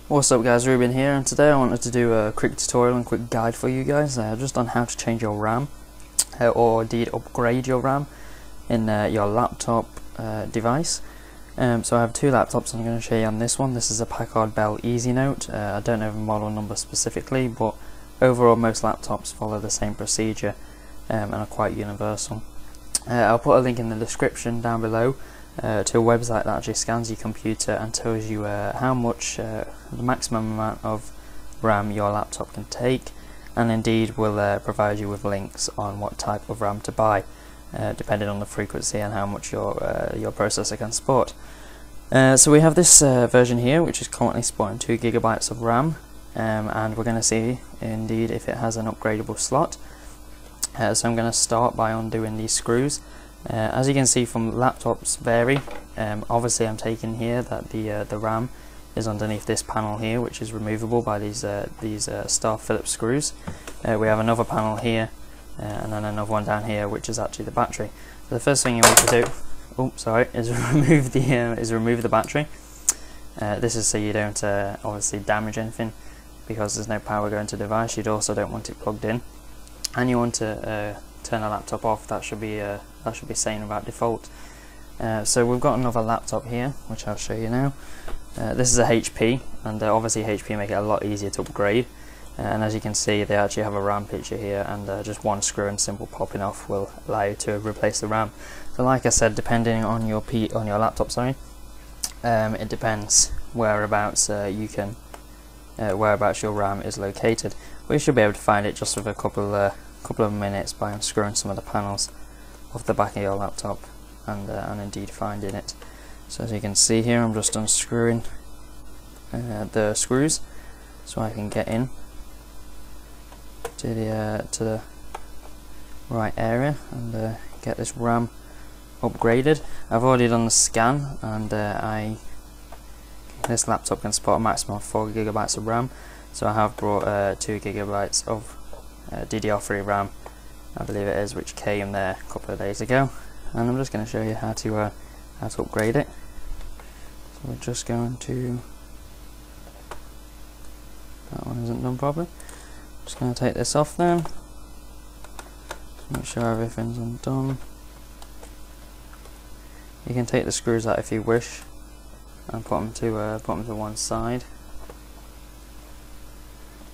What's up guys, Ruben here, and today I wanted to do a quick tutorial and quick guide for you guys just on how to change your RAM or indeed upgrade your RAM in your laptop device. So I have two laptops I'm going to show you on this one. This is a Packard Bell EasyNote. I don't know the model number specifically, but overall most laptops follow the same procedure and are quite universal. I'll put a link in the description down below to a website that actually scans your computer and tells you how much the maximum amount of RAM your laptop can take, and indeed will provide you with links on what type of RAM to buy depending on the frequency and how much your processor can support. So we have this version here which is currently supporting 2 GB of RAM, and we're going to see indeed if it has an upgradable slot. So I'm going to start by undoing these screws. As you can see from laptops vary. Obviously I'm taking here that the RAM is underneath this panel here, which is removable by these star Phillips screws. We have another panel here and then another one down here, which is actually the battery. So the first thing you want to do, is remove the battery. This is so you don't obviously damage anything, because there's no power going to the device. You also don't want it plugged in, and you want to turn the laptop off. That should be sane about default. So we've got another laptop here, which I'll show you now. This is a HP, and obviously HP make it a lot easier to upgrade. And as you can see, they actually have a RAM picture here, and just one screw and simple popping off will allow you to replace the RAM. So like I said, depending on your laptop, it depends whereabouts whereabouts your RAM is located. We should be able to find it just with a couple of minutes by unscrewing some of the panels off the back of your laptop and indeed finding it. So as you can see here, I'm just unscrewing the screws so I can get in to the right area and get this RAM upgraded. I've already done the scan, and this laptop can support a maximum of 4 GB of RAM, so I have brought 2 GB of DDR3 RAM, I believe it is, which came there a couple of days ago, and I'm just going to show you how to upgrade it. So we're just going to, that one isn't done properly. Just going to take this off then, make sure everything's undone. You can take the screws out if you wish and put them to one side,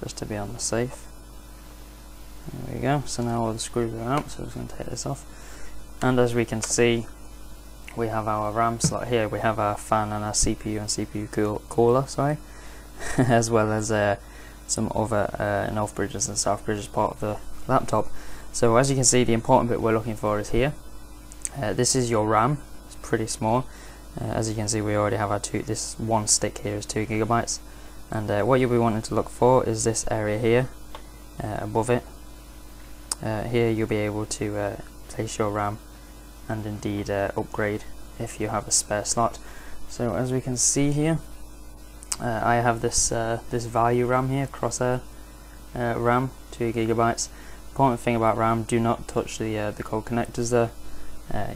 just to be on the safe. There we go. So now all the screws are out, so I'm just going to take this off. And as we can see, we have our RAM slot here. We have our fan and our CPU and CPU cooler, as well as some other north bridges and south bridges part of the laptop. So as you can see, the important bit we're looking for is here. This is your RAM. It's pretty small. As you can see, we already have this one stick here is 2 GB, and what you'll be wanting to look for is this area here above it. Here you'll be able to place your RAM and indeed upgrade if you have a spare slot. So as we can see here, I have this value RAM here, Crosshair RAM, 2 GB. Important thing about RAM: do not touch the gold connectors there.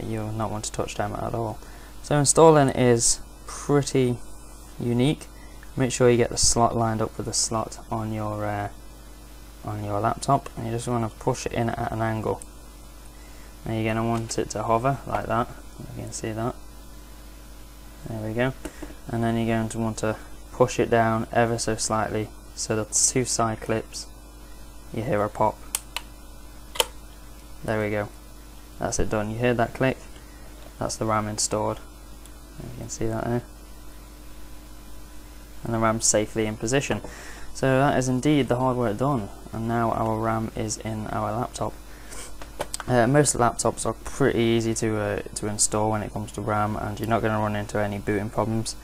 You'll not want to touch them at all. So installing is pretty unique. Make sure you get the slot lined up with the slot on your laptop, and you just want to push it in at an angle. Now you're going to want it to hover like that. You can see that. There we go. And then you're going to want to push it down ever so slightly, so that the 2 side clips, you hear a pop. There we go. That's it done. You hear that click? That's the RAM installed. You can see that there. And the RAM's safely in position. So that is indeed the hard work done, and now our RAM is in our laptop. Most laptops are pretty easy to install when it comes to RAM, and you're not going to run into any booting problems.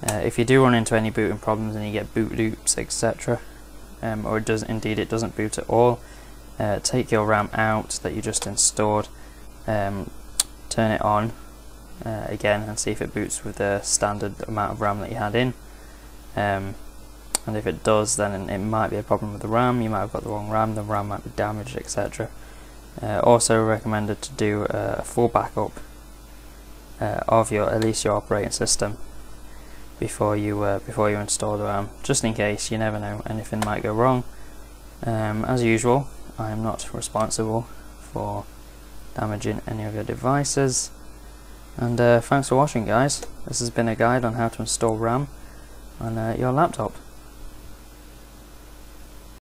If you do run into any booting problems and you get boot loops, etc., or it doesn't boot at all, take your RAM out that you just installed, turn it on again and see if it boots with the standard amount of RAM that you had in. And if it does, then it might be a problem with the RAM. You might have got the wrong RAM, the RAM might be damaged, etc. Also recommended to do a full backup of at least your operating system before you install the RAM, just in case. You never know, anything might go wrong. As usual, I am not responsible for damaging any of your devices. And thanks for watching, guys. This has been a guide on how to install RAM on your laptop.